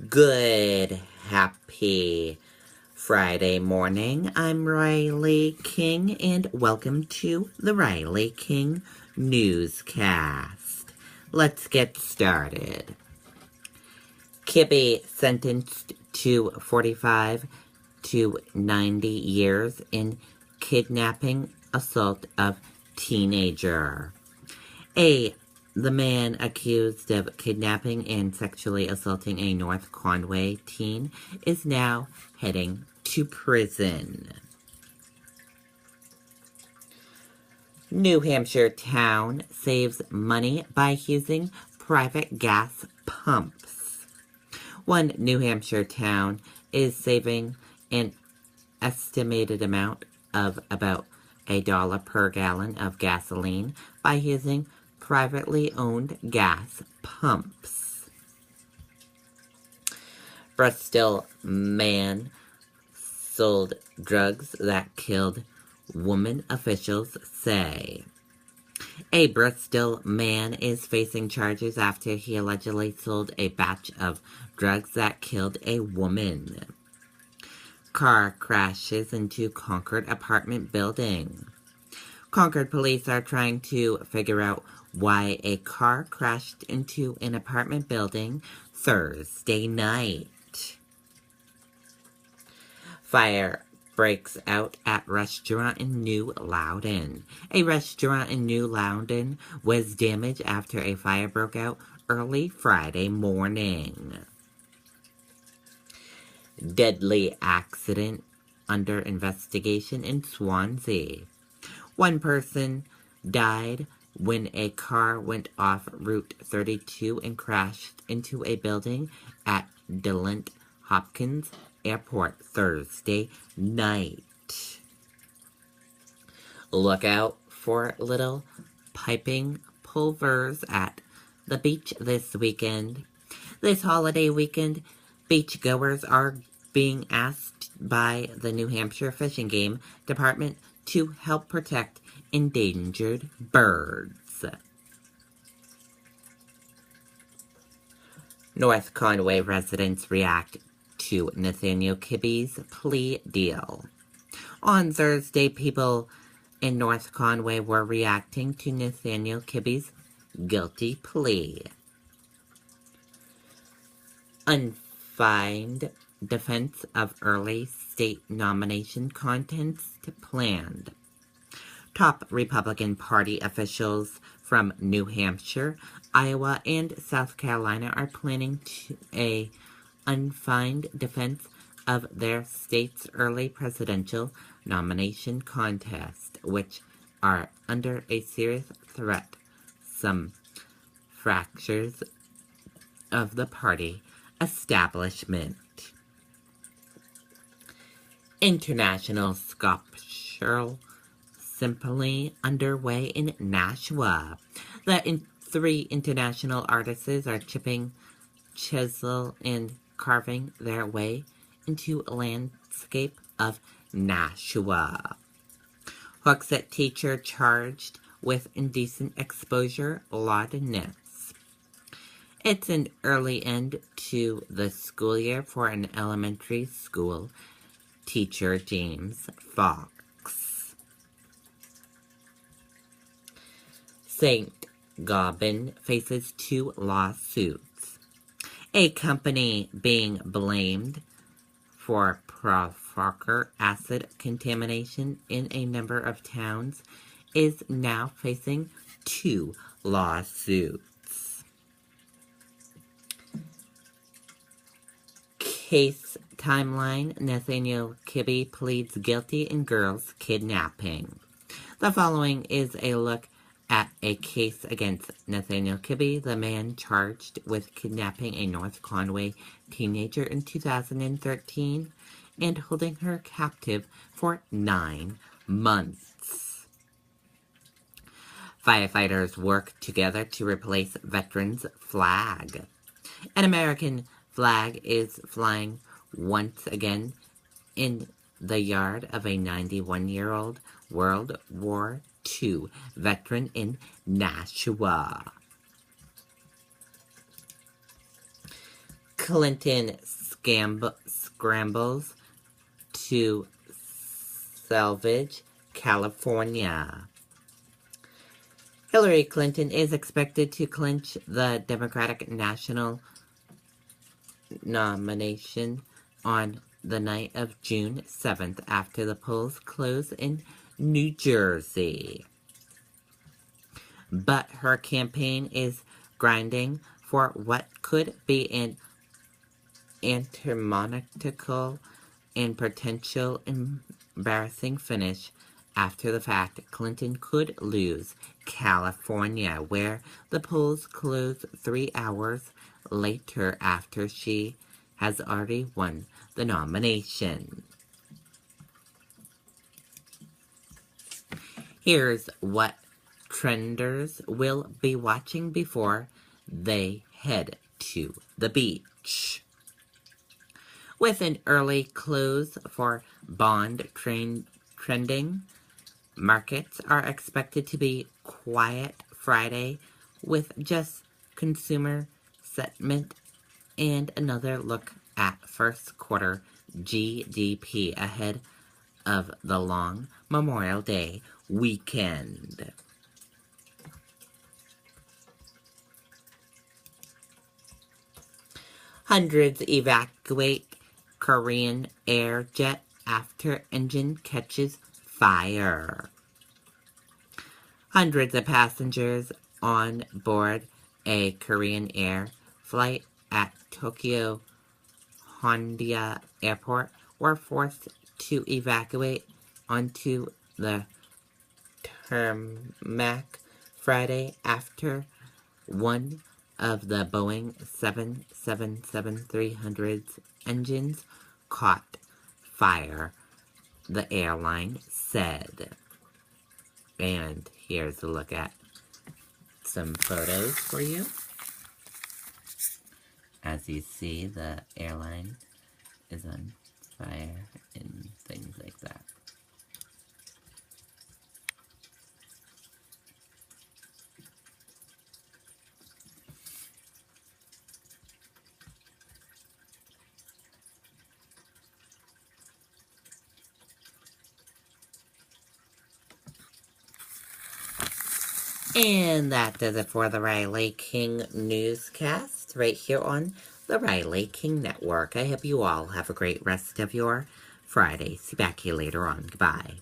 Good, happy Friday morning. I'm Riley King, and welcome to the Riley King Newscast. Let's get started. Kibbe sentenced to 45 to 90 years in kidnapping assault of teenager. The man accused of kidnapping and sexually assaulting a North Conway teen is now heading to prison. New Hampshire town saves money by using private gas pumps. One New Hampshire town is saving an estimated amount of about $1 per gallon of gasoline by using privately owned gas pumps. Bristol man sold drugs that killed woman, officials say. A Bristol man is facing charges after he allegedly sold a batch of drugs that killed a woman. Car crashes into Concord apartment building. Concord police are trying to figure out why a car crashed into an apartment building Thursday night. Fire breaks out at restaurant in New Loudon. A restaurant in New Loudon was damaged after a fire broke out early Friday morning. Deadly accident under investigation in Swansea. One person died when a car went off Route 32 and crashed into a building at Delant Hopkins Airport Thursday night. Look out for little piping pulvers at the beach this weekend. This holiday weekend, beachgoers are being asked by the New Hampshire Fish and Game Department to help protect endangered birds. North Conway residents react to Nathaniel Kibbe's plea deal. On Thursday, people in North Conway were reacting to Nathaniel Kibbe's guilty plea. Undefined defense of early state nomination contest planned. Top Republican Party officials from New Hampshire, Iowa, and South Carolina are planning a undefined defense of their state's early presidential nomination contest, which are under a serious threat. Some fractures of the party establishment. International Sculptural Symphony underway in Nashua. The three international artists are chipping, chisel, and carving their way into a landscape of Nashua. Hooksett teacher charged with indecent exposure laudness. It's an early end to the school year for an elementary school teacher, James Fox. St. Gobain faces 2 lawsuits. A company being blamed for sulfuric acid contamination in a number of towns is now facing 2 lawsuits. Case timeline: Nathaniel Kibbe pleads guilty in girls kidnapping. The following is a look at a case against Nathaniel Kibbe, the man charged with kidnapping a North Conway teenager in 2013 and holding her captive for 9 months. Firefighters work together to replace veterans' flag. An American flag is flying once again in the yard of a 91-year-old World War II veteran in Nashua. Clinton scrambles to salvage California. Hillary Clinton is expected to clinch the Democratic national nomination on the night of June 7th after the polls close in New Jersey. But her campaign is grinding for what could be an antimonarchical and potential embarrassing finish. After the fact, Clinton could lose California, where the polls close 3 hours later after she has already won the nomination. Here's what trenders will be watching before they head to the beach. With an early close for bond trending, markets are expected to be quiet Friday with just consumer sentiment and another look at first quarter GDP ahead of the long Memorial Day weekend. Hundreds evacuate Korean air jet after engine catches fire. Hundreds of passengers on board a Korean Air flight at Tokyo Haneda Airport were forced to evacuate onto the tarmac Friday after one of the Boeing 777-300's engines caught fire, the airline said. And here's a look at some photos for you. As you see, the airline is on fire and things like that. And that does it for the Riley King Newscast right here on the Riley King Network. I hope you all have a great rest of your Friday. See back here later on. Goodbye.